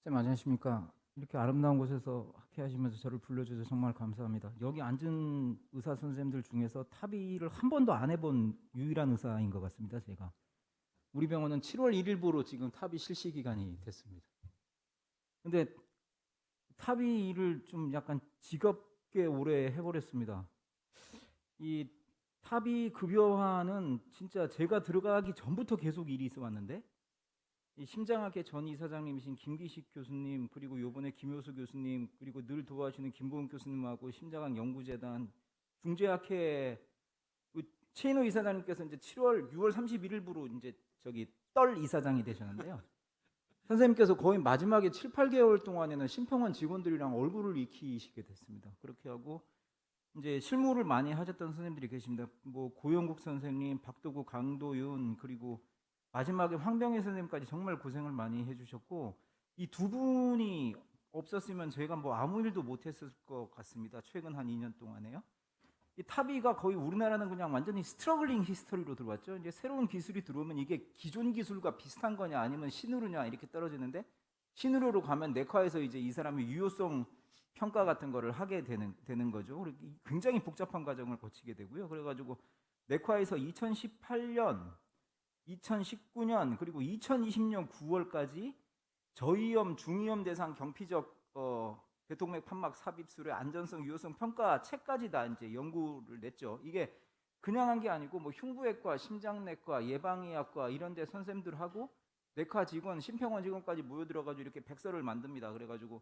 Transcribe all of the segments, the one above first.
쌤 안녕하십니까? 이렇게 아름다운 곳에서 학회하시면서 저를 불러주셔서 정말 감사합니다. 여기 앉은 의사 선생님들 중에서 타비를 한 번도 안 해본 유일한 의사인 것 같습니다. 제가 우리 병원은 7월 1일부로 지금 타비 실시 기간이 됐습니다. 근데 타비 일을 좀 약간 지겹게 오래 해버렸습니다. 이 타비 급여화는 진짜 제가 들어가기 전부터 계속 일이 있어 왔는데 이 심장학회 전 이사장님이신 김기식 교수님, 그리고 요번에 김효수 교수님, 그리고 늘 도와주시는 김보은 교수님하고 심장학 연구재단 중재학회 최인호 이사장님께서 이제 6월 31일부로 이제 저기 떨 이사장이 되셨는데요. 선생님께서 거의 마지막에 7, 8개월 동안에는 심평원 직원들이랑 얼굴을 익히시게 됐습니다. 그렇게 하고 이제 실무를 많이 하셨던 선생님들이 계십니다. 뭐 고영국 선생님, 박도구, 강도윤, 그리고 마지막에 황병희 선생님까지 정말 고생을 많이 해주셨고, 이 두 분이 없었으면 저희가 뭐 아무 일도 못했을 것 같습니다. 최근 한 2년 동안에요. 이 타비가 거의 우리나라는 그냥 완전히 스트러글링 히스토리로 들어왔죠. 이제 새로운 기술이 들어오면 이게 기존 기술과 비슷한 거냐 아니면 신으로냐 이렇게 떨어지는데, 신으로로 가면 내과에서 이제 이 사람이 유효성 평가 같은 거를 하게 되는 거죠. 굉장히 복잡한 과정을 거치게 되고요. 그래가지고 내과에서 2018년, 2019년 그리고 2020년 9월까지 저위험, 중위험 대상 경피적 대동맥 판막 삽입술의 안전성, 유효성 평가 책까지 다 이제 연구를 냈죠. 이게 그냥 한 게 아니고 뭐 흉부외과, 심장내과, 예방의학과 이런 데 선생님들하고 내과 직원, 심평원 직원까지 모여들어가지고 이렇게 백서를 만듭니다. 그래가지고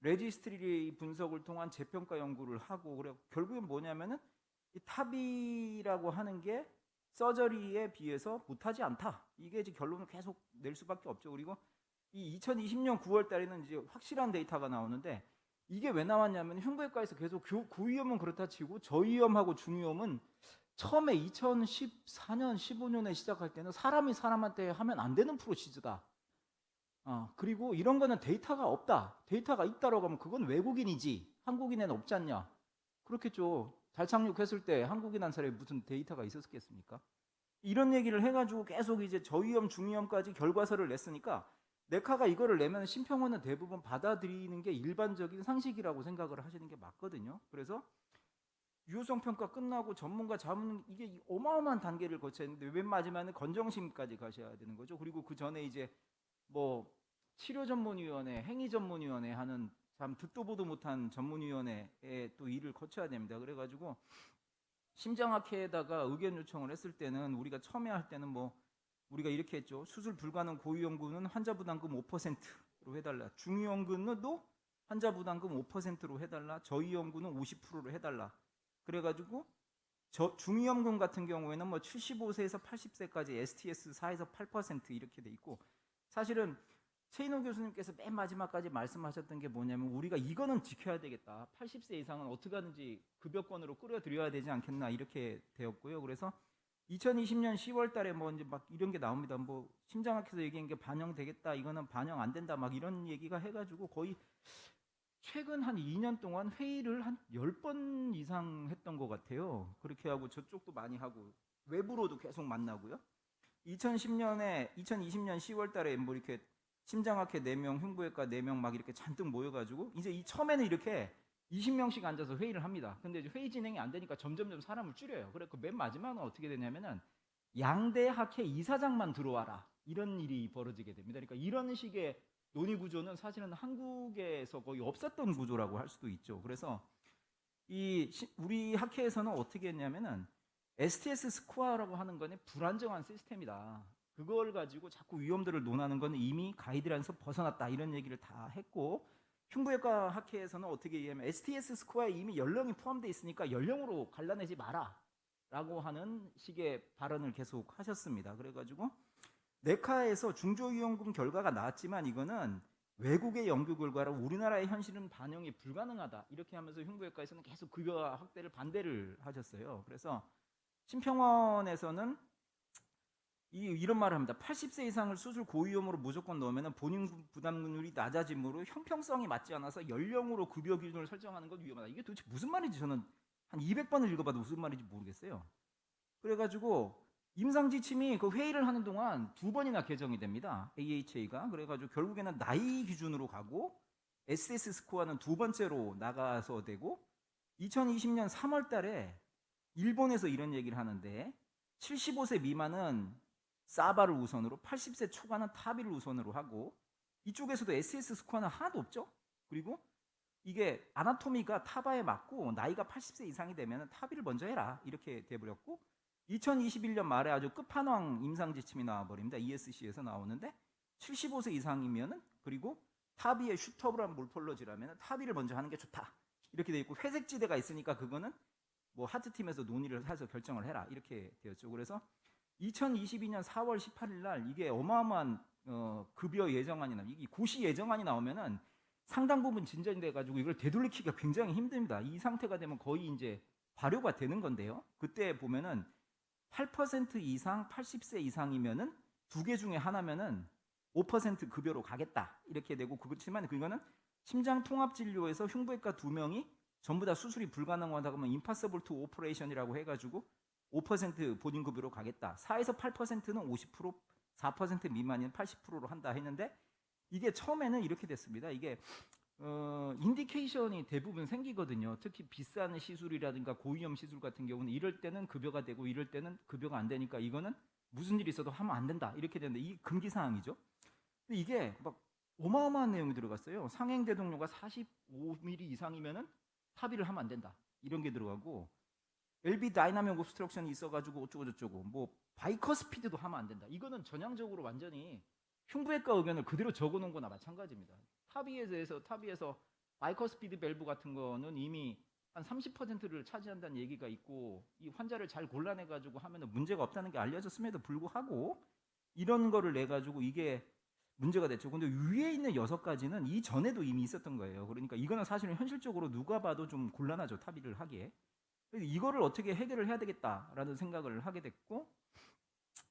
레지스트리 분석을 통한 재평가 연구를 하고, 그래 결국엔 뭐냐면은 이 탑이라고 하는 게 서저리에 비해서 못하지 않다. 이게 이제 결론을 계속 낼 수밖에 없죠. 그리고 이 2020년 9월 달에는 이제 확실한 데이터가 나오는데, 이게 왜 나왔냐면 흉부외과에서 계속 고위험은 그렇다 치고 저위험하고 중위험은 처음에 2014년 15년에 시작할 때는 사람이 사람한테 하면 안 되는 프로시저다. 그리고 이런 거는 데이터가 없다. 데이터가 있다라고 하면 그건 외국인이지 한국인에는 없지 않냐. 그렇겠죠. 달 착륙했을 때 한국인 한 사람이 무슨 데이터가 있었겠습니까? 이런 얘기를 해가지고 계속 이제 저위험, 중위험까지 결과서를 냈으니까 네카가 이거를 내면 심평원은 대부분 받아들이는 게 일반적인 상식이라고 생각을 하시는 게 맞거든요. 그래서 유효성 평가 끝나고 전문가 자문, 이게 어마어마한 단계를 거쳐야 하는데 맨 마지막에는 건정심까지 가셔야 되는 거죠. 그리고 그 전에 이제 뭐 치료전문위원회, 행위전문위원회 하는 참 듣도 보도 못한 전문위원회에 또 일을 거쳐야 됩니다. 그래가지고 심장학회에다가 의견 요청을 했을 때는 우리가 처음에 할 때는 뭐 우리가 이렇게 했죠. 수술 불가능 고위험군은 환자 부담금 5%로 해달라. 중위험군도 환자 부담금 5%로 해달라. 저위험군은 50%로 해달라. 그래가지고 중위험군 같은 경우에는 뭐 75세에서 80세까지 STS 4에서 8% 이렇게 돼 있고, 사실은 최인호 교수님께서 맨 마지막까지 말씀하셨던 게 뭐냐면 우리가 이거는 지켜야 되겠다. 80세 이상은 어떻게 하든지 급여권으로 끌어들여야 되지 않겠나 이렇게 되었고요. 그래서 2020년 10월 달에 뭐 이제 막 이런 게 나옵니다. 뭐 심장학회에서 얘기한 게 반영되겠다. 이거는 반영 안 된다. 막 이런 얘기가 해가지고 거의 최근 한 2년 동안 회의를 한 10번 이상 했던 것 같아요. 그렇게 하고 저쪽도 많이 하고 외부로도 계속 만나고요. 2020년 10월 달에 뭐 이렇게 심장학회 4명, 흉부외과 4명 막 이렇게 잔뜩 모여가지고 이제 이 처음에는 이렇게 20명씩 앉아서 회의를 합니다. 근데 이제 회의 진행이 안 되니까 점점점 사람을 줄여요. 그래서 맨 마지막은 어떻게 되냐면은 양대 학회 이사장만 들어와라. 이런 일이 벌어지게 됩니다. 그러니까 이런 식의 논의 구조는 사실은 한국에서 거의 없었던 구조라고 할 수도 있죠. 그래서 우리 학회에서는 어떻게 했냐면은 STS 스코어라고 하는 거는 불안정한 시스템이다. 그걸 가지고 자꾸 위험들을 논하는 건 이미 가이드라인에서 벗어났다. 이런 얘기를 다 했고, 흉부외과 학회에서는 어떻게 얘기하면 STS 스코어에 이미 연령이 포함되어 있으니까 연령으로 갈라내지 마라. 라고 하는 식의 발언을 계속 하셨습니다. 그래가지고 네카에서 중조위험군 결과가 나왔지만 이거는 외국의 연구 결과로 우리나라의 현실은 반영이 불가능하다. 이렇게 하면서 흉부외과에서는 계속 급여 확대를 반대를 하셨어요. 그래서 심평원에서는 이런 말을 합니다. 80세 이상을 수술 고위험으로 무조건 넣으면 본인 부담률이 낮아지므로 형평성이 맞지 않아서 연령으로 급여 기준을 설정하는 건 위험하다. 이게 도대체 무슨 말인지 저는 한 200번을 읽어봐도 무슨 말인지 모르겠어요. 그래가지고 임상지침이 그 회의를 하는 동안 2번이나 개정이 됩니다. AHA가. 그래가지고 결국에는 나이 기준으로 가고 SS 스코어는 2번째로 나가서 되고 2020년 3월 달에 일본에서 이런 얘기를 하는데 75세 미만은 사바를 우선으로 80세 초과는 타비를 우선으로 하고 이쪽에서도 SS 스코어는 하나도 없죠. 그리고 이게 아나토미가 타바에 맞고 나이가 80세 이상이 되면 타비를 먼저 해라 이렇게 돼버렸고 2021년 말에 아주 끝판왕 임상지침이 나와버립니다. ESC에서 나오는데 75세 이상이면은 그리고 타비의 슈터브란 몰폴러지라면 타비를 먼저 하는 게 좋다 이렇게 돼 있고 회색 지대가 있으니까 그거는 뭐 하트팀에서 논의를 해서 결정을 해라 이렇게 되었죠. 그래서 2022년 4월 18일 날 이게 어마어마한 급여 예정안이 이게 고시 예정안이 나오면은 상당 부분 진전돼 가지고 이걸 되돌리기가 굉장히 힘듭니다. 이 상태가 되면 거의 이제 발효가 되는 건데요. 그때 보면은 8% 이상 80세 이상이면은 2개 중에 하나면은 5% 급여로 가겠다 이렇게 되고 그렇지만 그거는 심장 통합 진료에서 흉부외과 2명이 전부 다 수술이 불가능하다고 하면 임파서블 투 오퍼레이션이라고 해가지고 5% 본인 급여로 가겠다. 4에서 8%는 50%, 4% 미만인 80%로 한다 했는데 이게 처음에는 이렇게 됐습니다. 이게 인디케이션이 대부분 생기거든요. 특히 비싼 시술이라든가 고위험 시술 같은 경우는 이럴 때는 급여가 되고 이럴 때는 급여가 안 되니까 이거는 무슨 일이 있어도 하면 안 된다 이렇게 되는데 이 금기 사항이죠. 근데 이게 막 어마어마한 내용이 들어갔어요. 상행 대동료가 45mm 이상이면은 합의를 하면 안 된다 이런 게 들어가고 LV 다이나믹 옵스트럭션이 있어가지고 어쩌고 저쩌고 뭐 바이커스피드도 하면 안 된다. 이거는 전향적으로 완전히 흉부외과 의견을 그대로 적어놓은 거나 마찬가지입니다. 타비에서 바이커스피드 밸브 같은 거는 이미 한 30%를 차지한다는 얘기가 있고 이 환자를 잘 골라내가지고 하면은 문제가 없다는 게 알려졌음에도 불구하고 이런 거를 내가지고 이게 문제가 됐죠. 근데 위에 있는 6가지는 이전에도 이미 있었던 거예요. 그러니까 이거는 사실은 현실적으로 누가 봐도 좀 곤란하죠. 타비를 하기에. 그래서 이거를 어떻게 해결을 해야 되겠다라는 생각을 하게 됐고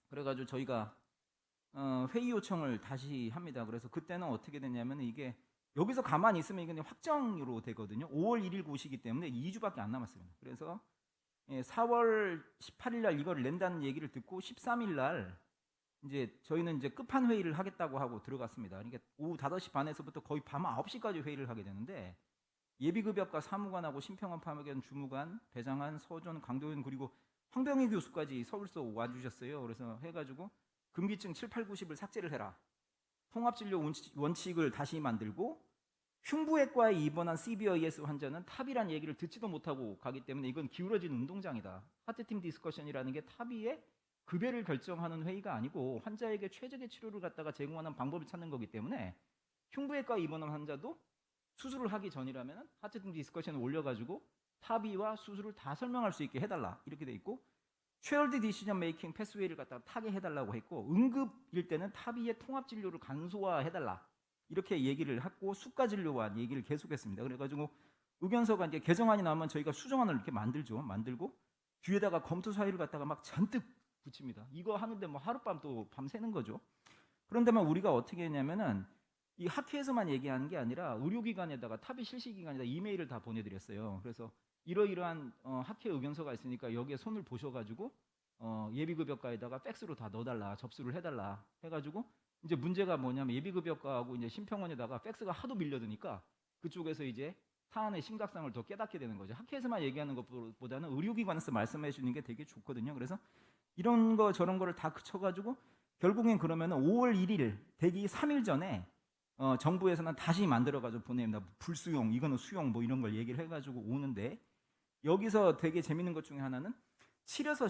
그래가지고 저희가 회의 요청을 다시 합니다. 그래서 그때는 어떻게 됐냐면 이게 여기서 가만히 있으면 이게 확정으로 되거든요. 5월 1일 고시기 때문에 2주밖에 안 남았어요. 그래서 4월 18일 날 이걸 낸다는 얘기를 듣고 13일 날 이제 저희는 이제 끝판 회의를 하겠다고 하고 들어갔습니다. 그러니까 오후 5시 반에서부터 거의 밤 9시까지 회의를 하게 되는데 예비급여과 사무관하고 심평원 파견 주무관, 배장한, 서존, 강도현 그리고 황병희 교수까지 서울서 와주셨어요. 그래서 해가지고 금기증 7, 8, 90을 삭제를 해라. 통합진료 원칙을 다시 만들고 흉부외과에 입원한 CVIS 환자는 탑이란 얘기를 듣지도 못하고 가기 때문에 이건 기울어진 운동장이다. 하트팀 디스커션이라는 게 탑이의 급여를 결정하는 회의가 아니고 환자에게 최적의 치료를 갖다가 제공하는 방법을 찾는 거기 때문에 흉부외과 입원한 환자도 수술을 하기 전이라면 하트팀 디스커션을 올려가지고 탑이와 수술을 다 설명할 수 있게 해달라 이렇게 돼 있고 쉐어드 디시전 메이킹 패스웨이를 갖다가 타게 해달라고 했고 응급일 때는 탑이의 통합 진료를 간소화해달라 이렇게 얘기를 했고 수가 진료와 얘기를 계속했습니다. 그래가지고 의견서가 이제 개정안이 나오면 저희가 수정안을 이렇게 만들고 뒤에다가 검토 사유를 갖다가 막 잔뜩 붙입니다. 이거 하는데 뭐 하룻밤 또 밤새는 거죠. 그런데만 우리가 어떻게 했냐면은 이 학회에서만 얘기하는 게 아니라 의료기관에다가 탑이 실시기관에다 이메일을 다 보내드렸어요. 그래서 이러이러한 학회 의견서가 있으니까 여기에 손을 보셔가지고 예비급여과에다가 팩스로 다 넣어달라, 접수를 해달라 해가지고 이제 문제가 뭐냐면 예비급여과하고 이제 심평원에다가 팩스가 하도 밀려드니까 그쪽에서 이제 사안의 심각성을 더 깨닫게 되는 거죠. 학회에서만 얘기하는 것보다는 의료기관에서 말씀해 주는 게 되게 좋거든요. 그래서 이런 거 저런 거를 다 그쳐가지고 결국엔 그러면은 5월 1일 되기 3일 전에 정부에서는 다시 만들어가지고 보냅니다. 불수용, 이거는 수용 뭐 이런 걸 얘기를 해가지고 오는데 여기서 되게 재밌는 것 중에 하나는 7에서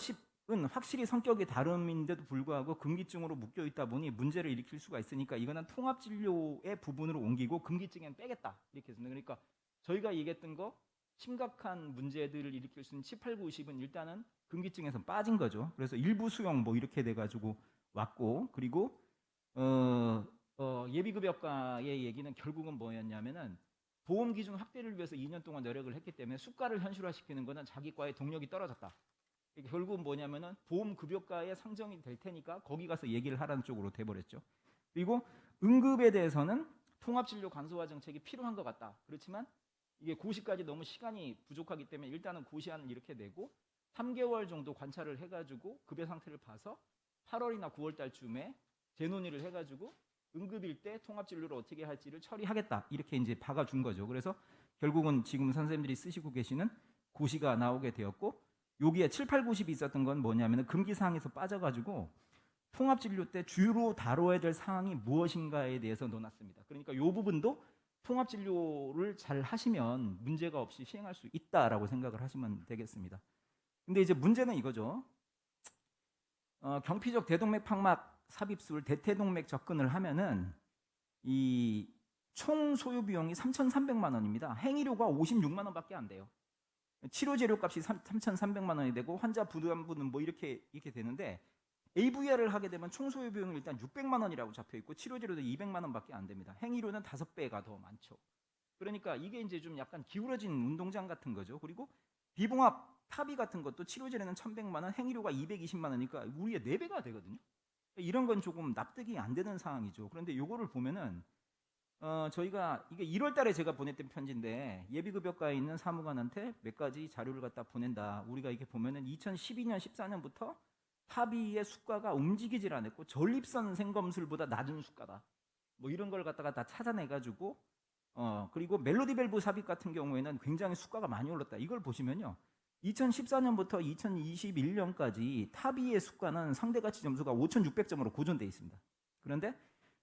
10은 확실히 성격이 다름인데도 불구하고 금기증으로 묶여 있다 보니 문제를 일으킬 수가 있으니까 이거는 통합진료의 부분으로 옮기고 금기증엔 빼겠다 이렇게 했습니다. 그러니까 저희가 얘기했던 거 심각한 문제들을 일으킬 수 있는 7, 8, 9, 10은 일단은 금기증에서 빠진 거죠. 그래서 일부 수용 뭐 이렇게 돼가지고 왔고 그리고 예비급여과의 얘기는 결국은 뭐였냐면은 보험 기준 확대를 위해서 2년 동안 노력을 했기 때문에 수가를 현실화시키는 것은 자기 과의 동력이 떨어졌다. 결국은 뭐냐면은 보험 급여가에 상정이 될 테니까 거기 가서 얘기를 하라는 쪽으로 돼버렸죠. 그리고 응급에 대해서는 통합진료 간소화 정책이 필요한 것 같다. 그렇지만 이게 고시까지 너무 시간이 부족하기 때문에 일단은 고시안을 이렇게 내고 3개월 정도 관찰을 해가지고 급여 상태를 봐서 8월이나 9월 달쯤에 재논의를 해가지고 응급일 때 통합진료를 어떻게 할지를 처리하겠다 이렇게 이제 박아준 거죠. 그래서 결국은 지금 선생님들이 쓰시고 계시는 고시가 나오게 되었고, 여기에 7, 8, 90이 있었던 건 뭐냐면 금기사항에서 빠져가지고 통합진료 때 주로 다뤄야 될 사항이 무엇인가에 대해서 논했습니다. 그러니까 이 부분도 통합진료를 잘 하시면 문제가 없이 시행할 수 있다라고 생각을 하시면 되겠습니다. 근데 이제 문제는 이거죠. 경피적 대동맥 판막 삽입술 대퇴동맥 접근을 하면은 이 총 소요 비용이 3,300만 원입니다. 행위료가 56만 원밖에 안 돼요. 치료 재료 값이 3,300만 원이 되고 환자 부담분은 뭐 이렇게 되는데, AVR을 하게 되면 총 소요 비용이 일단 600만 원이라고 잡혀 있고 치료 재료도 200만 원밖에 안 됩니다. 행위료는 5배가 더 많죠. 그러니까 이게 이제 좀 약간 기울어진 운동장 같은 거죠. 그리고 비봉합 타비 같은 것도 치료 재료는 1,100만 원, 행위료가 220만 원이니까 우리의 4배가 되거든요. 이런 건 조금 납득이 안 되는 상황이죠. 그런데 요거를 보면은 저희가 이게 1월 달에 제가 보냈던 편지인데, 예비급여과에 있는 사무관한테 몇 가지 자료를 갖다 보낸다. 우리가 이렇게 보면은 2012년, 14년부터 타비의 수가가 움직이질 않았고 전립선 생검술보다 낮은 수가다. 뭐 이런 걸 갖다가 다 찾아내가지고 그리고 멜로디 밸브 삽입 같은 경우에는 굉장히 수가가 많이 올랐다. 이걸 보시면요. 2014년부터 2021년까지 타비의 수가는 상대가치 점수가 5,600점으로 고정되어 있습니다. 그런데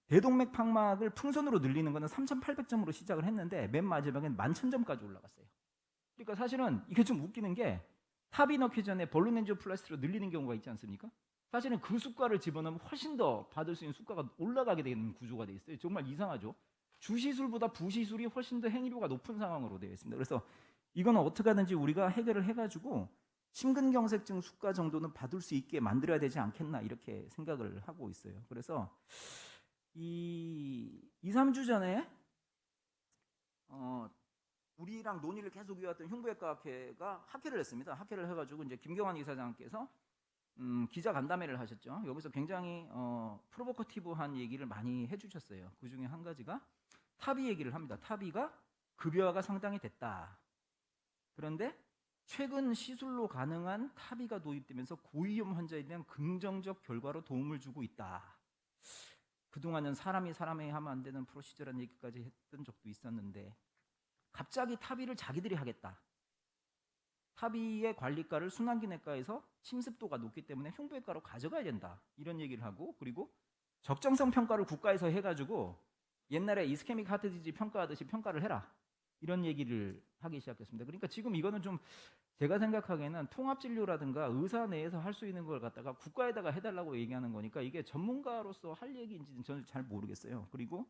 대동맥 판막을 풍선으로 늘리는 것은 3,800점으로 시작을 했는데 맨 마지막엔 11,000점까지 올라갔어요. 그러니까 사실은 이게 좀 웃기는 게, 탑이 넣기 전에 볼루넨지오플라스티로 늘리는 경우가 있지 않습니까? 사실은 그 수가를 집어넣으면 훨씬 더 받을 수 있는 수가가 올라가게 되는 구조가 돼 있어요. 정말 이상하죠. 주시술보다 부시술이 훨씬 더 행위료가 높은 상황으로 되어 있습니다. 그래서 이거는 어떻게 하든지 우리가 해결을 해가지고 심근경색증 수가 정도는 받을 수 있게 만들어야 되지 않겠나 이렇게 생각을 하고 있어요. 그래서 2, 3주 전에 우리랑 논의를 계속 이어왔던 흉부외과 학회가 학회를 했습니다. 학회를 해가지고 이제 김경환 이사장께서 기자 간담회를 하셨죠. 여기서 굉장히 프로보커티브한 얘기를 많이 해주셨어요. 그 중에 한 가지가 타비 얘기를 합니다. 타비가 급여화가 상당히 됐다. 그런데 최근 시술로 가능한 타비가 도입되면서 고위험 환자에 대한 긍정적 결과로 도움을 주고 있다. 그동안은 사람이 하면 안 되는 프로시저라는 얘기까지 했던 적도 있었는데 갑자기 타비를 자기들이 하겠다. 타비의 관리가를 순환기내과에서 침습도가 높기 때문에 흉부외과로 가져가야 된다. 이런 얘기를 하고, 그리고 적정성 평가를 국가에서 해가지고 옛날에 이스케믹 하트 디지즈 평가하듯이 평가를 해라. 이런 얘기를 하기 시작했습니다. 그러니까 지금 이거는 좀 제가 생각하기에는 통합진료라든가 의사 내에서 할 수 있는 걸 갖다가 국가에다가 해달라고 얘기하는 거니까 이게 전문가로서 할 얘기인지는 저는 잘 모르겠어요. 그리고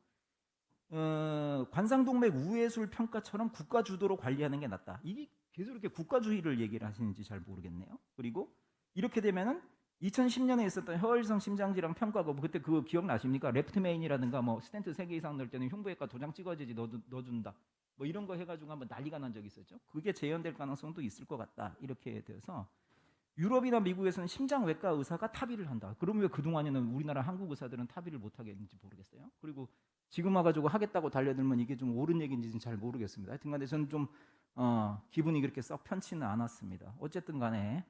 관상동맥 우회술 평가처럼 국가 주도로 관리하는 게 낫다. 이게 계속 이렇게 국가주의를 얘기를 하시는지 잘 모르겠네요. 그리고 이렇게 되면은 2010년에 있었던 혀혈성 심장질환 평가가 그때 그거 기억나십니까? 레프트메인이라든가 뭐 스텐트 3개 이상 넣을 때는 흉부외과 도장 찍어야지 넣어준다. 뭐 이런 거 해가지고 한번 난리가 난 적이 있었죠. 그게 재현될 가능성도 있을 것 같다. 이렇게 되어서 유럽이나 미국에서는 심장외과 의사가 타비를 한다. 그러면 왜 그동안에는 우리나라 한국 의사들은 타비를 못 하겠는지 모르겠어요. 그리고 지금 와가지고 하겠다고 달려들면 이게 좀 옳은 얘기인지는 잘 모르겠습니다. 하여튼간에 저는 좀 기분이 그렇게 썩 편치는 않았습니다. 어쨌든 간에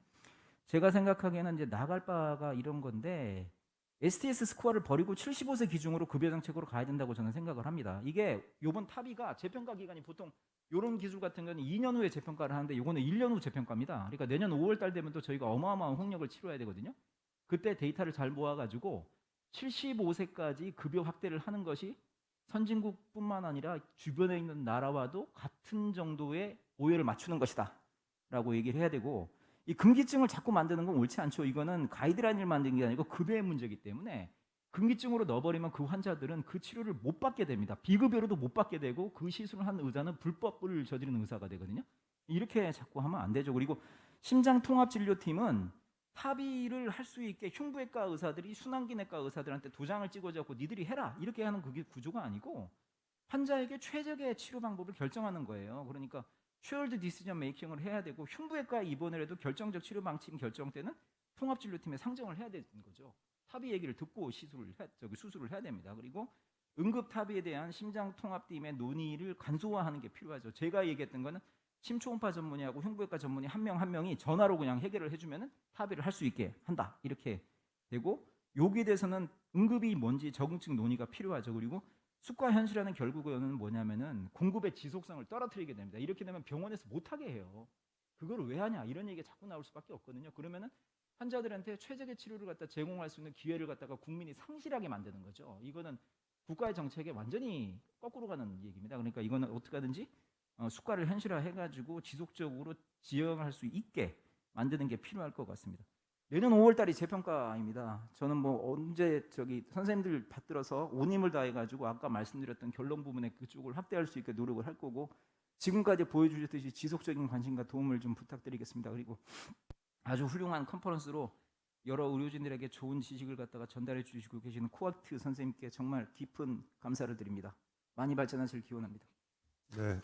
제가 생각하기에는 이제 나갈 바가 이런 건데, STS 스코어를 버리고 75세 기준으로 급여 정책으로 가야 된다고 저는 생각을 합니다. 이게 요번 타비가 재평가 기간이 보통 이런 기술 같은 경우는 2년 후에 재평가를 하는데 요거는 1년 후 재평가입니다. 그러니까 내년 5월 달 되면 또 저희가 어마어마한 홍역을 치러야 되거든요. 그때 데이터를 잘 모아가지고 75세까지 급여 확대를 하는 것이 선진국뿐만 아니라 주변에 있는 나라와도 같은 정도의 오해를 맞추는 것이다 라고 얘기를 해야 되고, 이 금기증을 자꾸 만드는 건 옳지 않죠. 이거는 가이드라인을 만든 게 아니고 급여의 문제이기 때문에 금기증으로 넣어버리면 그 환자들은 그 치료를 못 받게 됩니다. 비급여로도 못 받게 되고 그 시술을 한 의사는 불법을 저지르는 의사가 되거든요. 이렇게 자꾸 하면 안 되죠. 그리고 심장통합진료팀은 타비를 할 수 있게 흉부외과 의사들이 순환기내과 의사들한테 도장을 찍어줘갖고 니들이 해라 이렇게 하는 그게 구조가 아니고 환자에게 최적의 치료 방법을 결정하는 거예요. 그러니까 쉐어드 디시전 메이킹을 해야 되고, 흉부외과에 입원을 해도 결정적 치료 방침 결정 때는 통합진료팀에 상정을 해야 되는 거죠. 타비 얘기를 듣고 수술을 해야 됩니다. 그리고 응급 타비에 대한 심장통합팀의 논의를 간소화하는 게 필요하죠. 제가 얘기했던 거는 심초음파 전문의하고 흉부외과 전문의 한 명 한 명이 전화로 그냥 해결을 해주면은 합의를 할 수 있게 한다 이렇게 되고, 여기에 대해서는 응급이 뭔지 적응증 논의가 필요하죠. 그리고 수가 현실화는 결국은 뭐냐면은 공급의 지속성을 떨어뜨리게 됩니다. 이렇게 되면 병원에서 못하게 해요. 그걸 왜 하냐 이런 얘기가 자꾸 나올 수밖에 없거든요. 그러면은 환자들한테 최적의 치료를 갖다 제공할 수 있는 기회를 갖다가 국민이 상실하게 만드는 거죠. 이거는 국가의 정책에 완전히 거꾸로 가는 얘기입니다. 그러니까 이거는 어떻게 하든지 수가를 현실화해가지고 지속적으로 지원할 수 있게 만드는 게 필요할 것 같습니다. 내년 5월달이 재평가입니다. 저는 뭐 언제 선생님들 받들어서 온 힘을 다해가지고 아까 말씀드렸던 결론 부분에 그쪽을 확대할 수 있게 노력을 할 거고, 지금까지 보여주셨듯이 지속적인 관심과 도움을 좀 부탁드리겠습니다. 그리고 아주 훌륭한 컨퍼런스로 여러 의료진들에게 좋은 지식을 갖다가 전달해 주시고 계시는 코아트 선생님께 정말 깊은 감사를 드립니다. 많이 발전하실 기원합니다. 네.